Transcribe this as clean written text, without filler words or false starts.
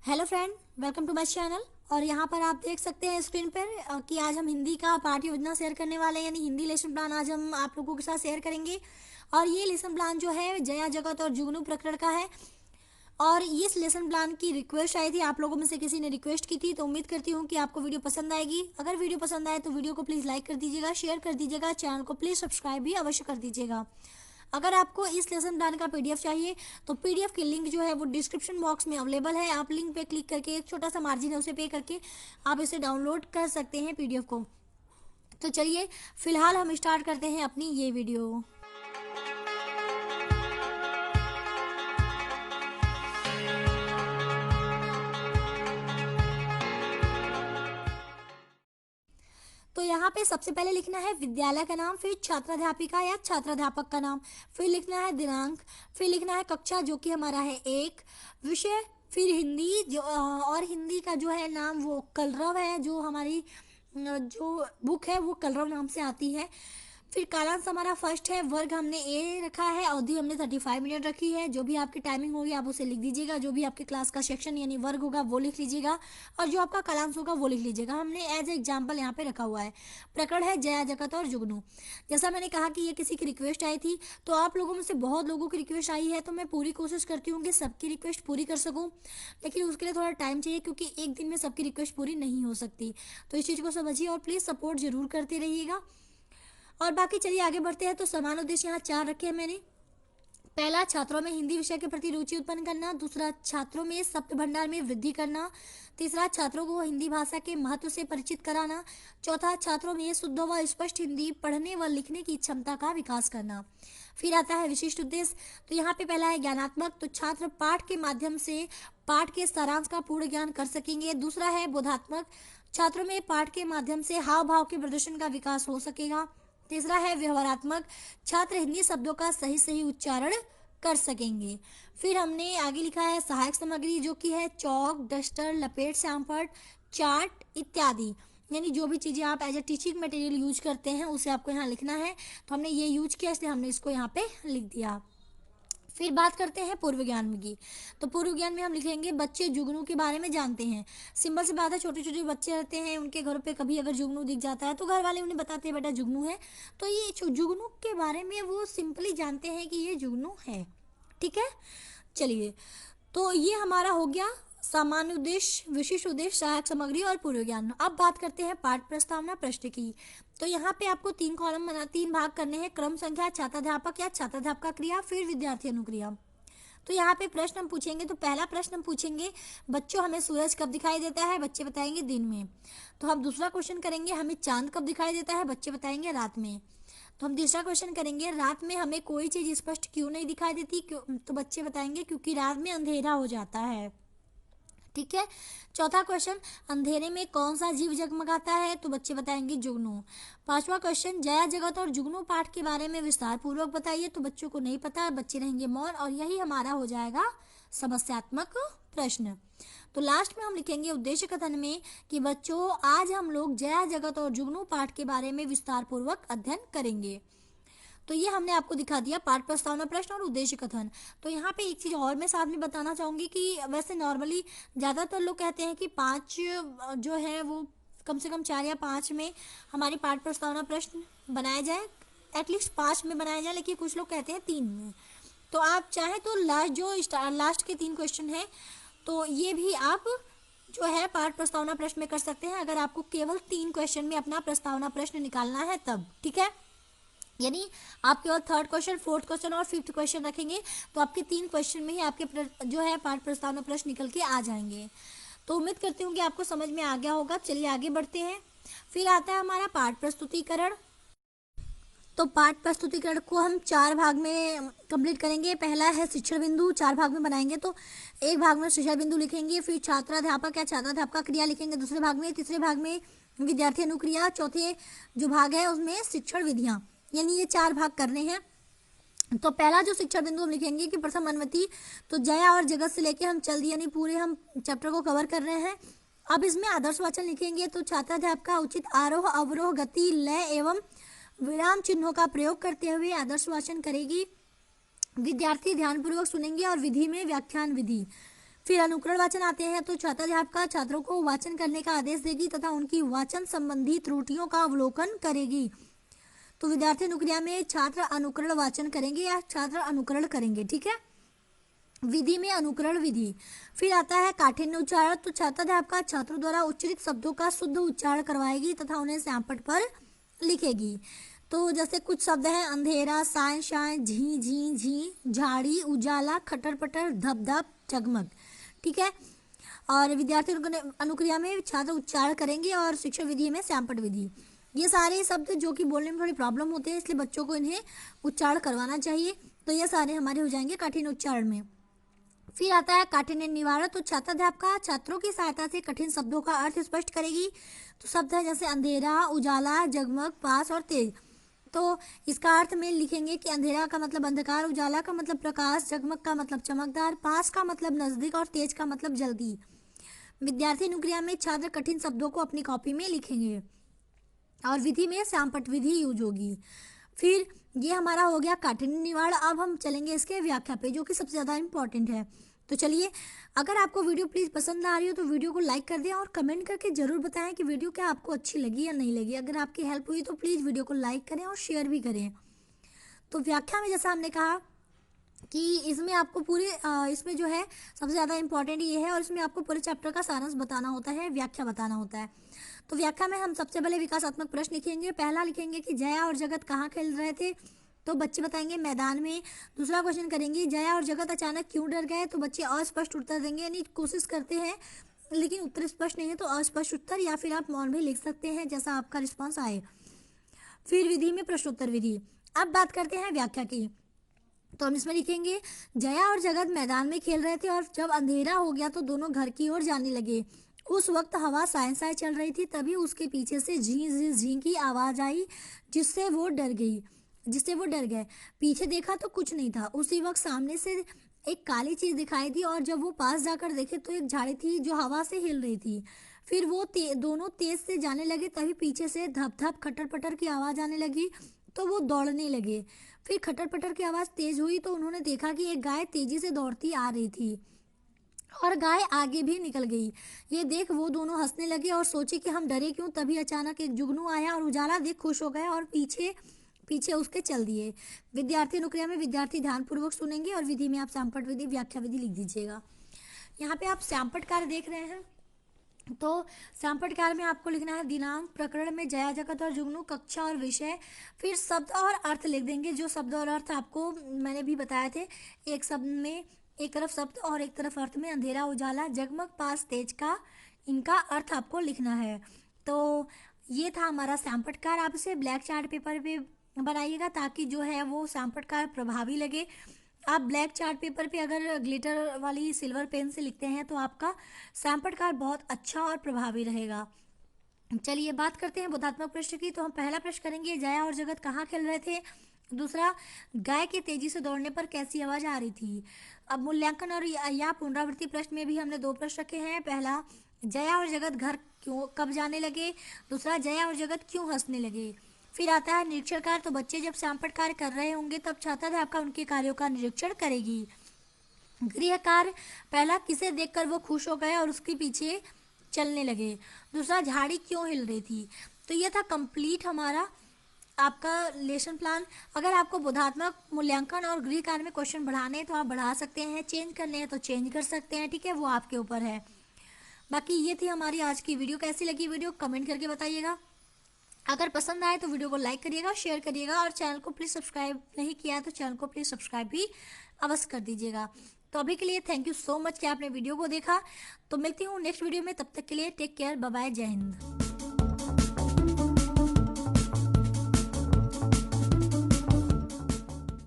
Hello friend, welcome to my channel. और यहाँ पर आप देख सकते हैं स्क्रीन पर कि आज हम हिंदी का पाठ योजना शेयर करने वाले हैं, यानी हिंदी लेसन प्लान आज हम आप लोगों के साथ शेयर करेंगे। और ये लेसन प्लान जो है जया जगत और जुगनू प्रकरण का है। और इस लेसन प्लान की रिक्वेस्ट आई थी, आप लोगों में से किसी ने रिक्वेस्ट की थी, तो उम्मीद करती हूँ कि आपको वीडियो पसंद आएगी। अगर वीडियो पसंद आए तो वीडियो को प्लीज़ लाइक कर दीजिएगा, शेयर कर दीजिएगा, चैनल को प्लीज़ सब्सक्राइब भी अवश्य कर दीजिएगा। अगर आपको इस लेसन प्लान का पीडीएफ चाहिए तो पीडीएफ की लिंक जो है वो डिस्क्रिप्शन बॉक्स में अवेलेबल है। आप लिंक पे क्लिक करके एक छोटा सा मार्जिन है उसे पे करके आप इसे डाउनलोड कर सकते हैं पीडीएफ को। तो चलिए फिलहाल हम स्टार्ट करते हैं अपनी ये वीडियो। तो यहाँ पे सबसे पहले लिखना है विद्यालय का नाम, फिर छात्राध्यापिका या छात्राध्यापक का नाम, फिर लिखना है दिनांक, फिर लिखना है कक्षा जो कि हमारा है 1, विषय, फिर हिंदी जो और हिंदी का जो है नाम वो कलरव है, जो हमारी जो बुक है वो कलरव नाम से आती है। फिर कालांश हमारा फर्स्ट है, वर्ग हमने ए रखा है, अवधि हमने 35 मिनट रखी है। जो भी आपकी टाइमिंग होगी आप उसे लिख दीजिएगा, जो भी आपके क्लास का सेक्शन यानी वर्ग होगा वो लिख लीजिएगा, और जो आपका कालांश होगा वो लिख लीजिएगा। हमने एज एग्जाम्पल यहाँ पे रखा हुआ है। प्रकरण है जया जगत और जुगनू। जैसा मैंने कहा कि ये किसी की रिक्वेस्ट आई थी, तो आप लोगों में से बहुत लोगों की रिक्वेस्ट आई है, तो मैं पूरी कोशिश करती हूँ कि सबकी रिक्वेस्ट पूरी कर सकूँ, लेकिन उसके लिए थोड़ा टाइम चाहिए क्योंकि एक दिन में सबकी रिक्वेस्ट पूरी नहीं हो सकती। तो इस चीज़ को समझिए और प्लीज़ सपोर्ट जरूर करते रहिएगा। और बाकी चलिए आगे बढ़ते हैं। तो समान उद्देश्य यहाँ 4 रखे हैं मैंने। पहला, छात्रों में हिंदी विषय के प्रति रुचि उत्पन्न करना। दूसरा, छात्रों में शब्द भंडार में वृद्धि करना। तीसरा, छात्रों को हिंदी भाषा के महत्व से परिचित कराना। चौथा, छात्रों में शुद्ध व स्पष्ट हिंदी पढ़ने व लिखने की क्षमता का विकास करना। फिर आता है विशिष्ट उद्देश्य। तो यहाँ पे पहला है ज्ञानात्मक, तो छात्र पाठ के माध्यम से पाठ के सारांश का पूर्ण ज्ञान कर सकेंगे। दूसरा है बोधात्मक, छात्रों में पाठ के माध्यम से हाव भाव के प्रदर्शन का विकास हो सकेगा। तीसरा है व्यवहारात्मक, छात्र हिंदी शब्दों का सही सही उच्चारण कर सकेंगे। फिर हमने आगे लिखा है सहायक सामग्री, जो कि है चौक, डस्टर, लपेट, श्यामपट्ट, चार्ट इत्यादि, यानी जो भी चीज़ें आप as a teaching material use करते हैं उसे आपको यहाँ लिखना है। तो हमने ये यूज किया इसलिए हमने इसको यहाँ पे लिख दिया। फिर बात करते हैं पूर्व ज्ञान की। तो पूर्व ज्ञान में हम लिखेंगे बच्चे जुगनू के बारे में जानते हैं। सिंपल सी बात है, छोटे छोटे बच्चे रहते हैं, उनके घर पे कभी अगर जुगनू दिख जाता है तो घर वाले उन्हें बताते हैं बेटा जुगनू है। तो ये जुगनू के बारे में वो सिंपली जानते हैं कि ये जुगनू है। ठीक है, चलिए तो ये हमारा हो गया सामान्य उद्देश्य, विशिष्ट उद्देश्य, सहायक सामग्री और पूर्व ज्ञान। अब बात करते हैं पाठ प्रस्तावना प्रश्न की। तो यहाँ पे आपको 3 भाग करने हैं। क्रम संख्या, छात्राध्यापक या छात्राध्यापक क्रिया, फिर विद्यार्थी अनुक्रिया। तो यहाँ पे प्रश्न हम पूछेंगे। तो पहला प्रश्न हम पूछेंगे बच्चों हमें सूरज कब दिखाई देता है, बच्चे बताएंगे दिन में। तो हम दूसरा क्वेश्चन करेंगे हमें चांद कब दिखाई देता है, बच्चे बताएंगे रात में। तो हम तीसरा क्वेश्चन करेंगे रात में हमें कोई चीज़ स्पष्ट क्यों नहीं दिखाई देती, क्यों, तो बच्चे बताएंगे क्योंकि रात में अंधेरा हो जाता है। ठीक है। चौथा क्वेश्चन अंधेरे में कौन सा जीव जगमगाता है, तो बच्चे बताएंगे जुगनू। पांचवा क्वेश्चन जया जगत और जुगनू पाठ के बारे में विस्तार पूर्वक बताइए, तो बच्चों को नहीं पता, बच्चे रहेंगे मौन, और यही हमारा हो जाएगा समस्यात्मक प्रश्न। तो लास्ट में हम लिखेंगे उद्देश्य कथन में कि बच्चों आज हम लोग जया जगत और जुगनू पाठ के बारे में विस्तार पूर्वक अध्ययन करेंगे। तो ये हमने आपको दिखा दिया पाठ प्रस्तावना प्रश्न और उद्देश्य कथन। तो यहाँ पे एक चीज़ और मैं साथ में बताना चाहूँगी कि वैसे नॉर्मली ज़्यादातर लोग कहते हैं कि 5 जो है वो कम से कम 4 या 5 में हमारी पाठ प्रस्तावना प्रश्न बनाए जाए, एटलीस्ट 5 में बनाया जाए, लेकिन कुछ लोग कहते हैं 3 में। तो आप चाहें तो लास्ट के 3 क्वेश्चन हैं तो ये भी आप जो है पाठ प्रस्तावना प्रश्न में कर सकते हैं, अगर आपको केवल 3 क्वेश्चन में अपना प्रस्तावना प्रश्न निकालना है तब। ठीक है, यानी आप केवल 3rd क्वेश्चन, 4th क्वेश्चन और 5th क्वेश्चन रखेंगे तो आपके 3 क्वेश्चन में ही आपके जो है पाठ प्रस्तावना प्रश्न निकल के आ जाएंगे। तो उम्मीद करती हूँ कि आपको समझ में आ गया होगा। चलिए आगे बढ़ते हैं। फिर आता है हमारा पाठ प्रस्तुतिकरण। तो पाठ प्रस्तुतिकरण को हम 4 भाग में कंप्लीट करेंगे। पहला है शिक्षण बिंदु, 4 भाग में बनाएंगे। तो एक भाग में शिक्षण बिंदु लिखेंगे, फिर छात्राध्यापक या छात्राध्यापक क्रिया लिखेंगे दूसरे भाग में, तीसरे भाग में विद्यार्थी अनुक्रिया, चौथे जो भाग है उसमें शिक्षण विधियाँ, यानी ये 4 भाग करने हैं। तो पहला जो शिक्षण बिंदु हम लिखेंगे कि प्रथम अनुमति, तो जया और जगत से लेके हम चल दिए, यानी पूरे हम चैप्टर को कवर कर रहे हैं। अब इसमें आदर्श वाचन लिखेंगे। तो छात्राध्यापक का उचित आरोह अवरोह गति लय एवं विराम चिन्हों का प्रयोग करते हुए आदर्श वाचन करेगी। विद्यार्थी ध्यानपूर्वक सुनेंगे और विधि में व्याख्यान विधि। फिर अनुकरण वाचन आते हैं, तो छात्राध्यापिका छात्रों को वाचन करने का आदेश देगी तथा उनकी वाचन संबंधी त्रुटियों का अवलोकन करेगी। तो विद्यार्थी अनुक्रिया में छात्र अनुकरण वाचन करेंगे या छात्र अनुकरण करेंगे, ठीक है। विधि में अनुकरण विधि। फिर आता है काठिन्य उच्चारण, तो छात्राध्यापिका छात्रों द्वारा उच्चारित शब्दों का शुद्ध उच्चारण करवाएगी तथा उन्हें श्यामपट्ट पर लिखेगी। तो जैसे कुछ शब्द हैं अंधेरा, साय शाय, झी झी झी, झाड़ी, उजाला, खटर पटर, धप धप, जगमग, ठीक है। और विद्यार्थी अनुक्रिया में छात्र उच्चारण करेंगे और शिक्षण विधि में श्यामपट्ट विधि। ये सारे शब्द जो कि बोलने में थोड़ी प्रॉब्लम होते हैं, इसलिए बच्चों को इन्हें उच्चारण करवाना चाहिए। तो ये सारे हमारे हो जाएंगे कठिन उच्चारण में। फिर आता है काठिन्य निवारण, तो छात्राध्यापिका छात्रों की सहायता से कठिन शब्दों का अर्थ स्पष्ट करेगी। तो शब्द है जैसे अंधेरा, उजाला, जगमग, पास और तेज। तो इसका अर्थ में लिखेंगे कि अंधेरा का मतलब अंधकार, उजाला का मतलब प्रकाश, जगमग का मतलब चमकदार, पास का मतलब नजदीक और तेज का मतलब जल्दी। विद्यार्थी अनुक्रिया में छात्र कठिन शब्दों को अपनी कॉपी में लिखेंगे और विधि में श्यामपट्ट विधि यूज होगी। फिर ये हमारा हो गया काठिन्य निवारण। अब हम चलेंगे इसके व्याख्या पे, जो कि सबसे ज़्यादा इंपॉर्टेंट है। तो चलिए, अगर आपको वीडियो प्लीज़ पसंद आ रही हो तो वीडियो को लाइक कर दें और कमेंट करके ज़रूर बताएं कि वीडियो क्या आपको अच्छी लगी या नहीं लगी। अगर आपकी हेल्प हुई तो प्लीज़ वीडियो को लाइक करें और शेयर भी करें। तो व्याख्या में जैसा हमने कहा कि इसमें आपको पूरे इसमें जो है सबसे ज़्यादा इंपॉर्टेंट ये है और इसमें आपको पूरे चैप्टर का सारांश बताना होता है, व्याख्या बताना होता है। तो व्याख्या में हम सबसे पहले विकासात्मक प्रश्न लिखेंगे। पहला लिखेंगे कि जया और जगत कहाँ खेल रहे थे, तो बच्चे बताएंगे मैदान में। दूसरा क्वेश्चन करेंगे जया और जगत अचानक क्यों डर गए, तो बच्चे अस्पष्ट उत्तर देंगे, यानी कोशिश करते हैं लेकिन उत्तर स्पष्ट नहीं है तो अस्पष्ट उत्तर, या फिर आप मौन भी लिख सकते हैं जैसा आपका रिस्पॉन्स आए। फिर विधि में प्रश्नोत्तर विधि। अब बात करते हैं व्याख्या की, तो हम इसमें लिखेंगे जया और जगत मैदान में खेल रहे थे और जब अंधेरा हो गया तो दोनों घर की ओर जाने लगे। उस वक्त हवा साय साय चल रही थी, तभी उसके पीछे से झी झी झी की आवाज़ आई जिससे वो डर गए। पीछे देखा तो कुछ नहीं था। उसी वक्त सामने से एक काली चीज़ दिखाई दी और जब वो पास जाकर देखे तो एक झाड़ी थी जो हवा से हिल रही थी। फिर वो दोनों तेज से जाने लगे, तभी पीछे से धप धप खटर पटर की आवाज़ आने लगी तो वो दौड़ने लगे। फिर खटर पटर की आवाज़ तेज हुई तो उन्होंने देखा कि एक गाय तेजी से दौड़ती आ रही थी और गाय आगे भी निकल गई। ये देख वो दोनों हंसने लगे और सोचे कि हम डरे क्यों। तभी अचानक एक जुगनू आया और उजाला देख खुश हो गए और पीछे पीछे उसके चल दिए। विद्यार्थी अनुक्रिया में विद्यार्थी ध्यानपूर्वक सुनेंगे और विधि में आप श्यामपट्ट विधि, व्याख्या विधि लिख दीजिएगा। यहाँ पे आप श्यामपट्ट कार्य देख रहे हैं, तो श्यामपट्ट कार्य में आपको लिखना है दिनांक, प्रकरण में जया जगत और जुगनू, कक्षा और विषय, फिर शब्द और अर्थ लिख देंगे। जो शब्द और अर्थ आपको मैंने भी बताए थे, एक शब्द में एक तरफ शब्द और एक तरफ अर्थ में अंधेरा, उजाला, जगमग, पास, तेज का इनका अर्थ आपको लिखना है। तो ये था हमारा श्यामपट्ट कार्य। आप इसे ब्लैक चार्ट पेपर पे बनाइएगा ताकि जो है वो श्यामपट्ट कार्य प्रभावी लगे। आप ब्लैक चार्ट पेपर पे अगर ग्लिटर वाली सिल्वर पेन से लिखते हैं तो आपका श्यामपट्ट कार्य बहुत अच्छा और प्रभावी रहेगा। चलिए बात करते हैं बोधात्मक प्रश्न की। तो हम पहला प्रश्न करेंगे जया और जगत कहाँ खेल रहे थे। दूसरा, गाय के तेजी से दौड़ने पर कैसी आवाज़ आ रही थी। अब मूल्यांकन और या पुनरावृत्ति प्रश्न में भी हमने दो प्रश्न रखे हैं। पहला, जया और जगत घर क्यों कब जाने लगे। दूसरा, जया और जगत क्यों हंसने लगे। फिर आता है निरीक्षण कार्य। तो बच्चे जब श्यामपट्ट कार्य कर रहे होंगे तब छात्राध्यापिका उनके कार्यों का निरीक्षण करेगी। गृह कार्य, पहला, किसे देखकर वो खुश हो गए और उसके पीछे चलने लगे। दूसरा, झाड़ी क्यों हिल रही थी। तो ये था कंप्लीट हमारा आपका लेसन प्लान। अगर आपको बोधात्मक, मूल्यांकन और गृह कार्य में क्वेश्चन बढ़ाने हैं तो आप बढ़ा सकते हैं, चेंज करने हैं तो चेंज कर सकते हैं, ठीक है, वो आपके ऊपर है। बाकी ये थी हमारी आज की वीडियो। कैसी लगी वीडियो कमेंट करके बताइएगा। अगर पसंद आए तो वीडियो को लाइक करिएगा, शेयर करिएगा और चैनल को प्लीज़ सब्सक्राइब नहीं किया तो चैनल को प्लीज़ सब्सक्राइब भी अवश्य कर दीजिएगा। तो अभी के लिए थैंक यू सो मच कि आपने वीडियो को देखा। तो मिलती हूँ नेक्स्ट वीडियो में, तब तक के लिए टेक केयर, बाय बाय, जय हिंद।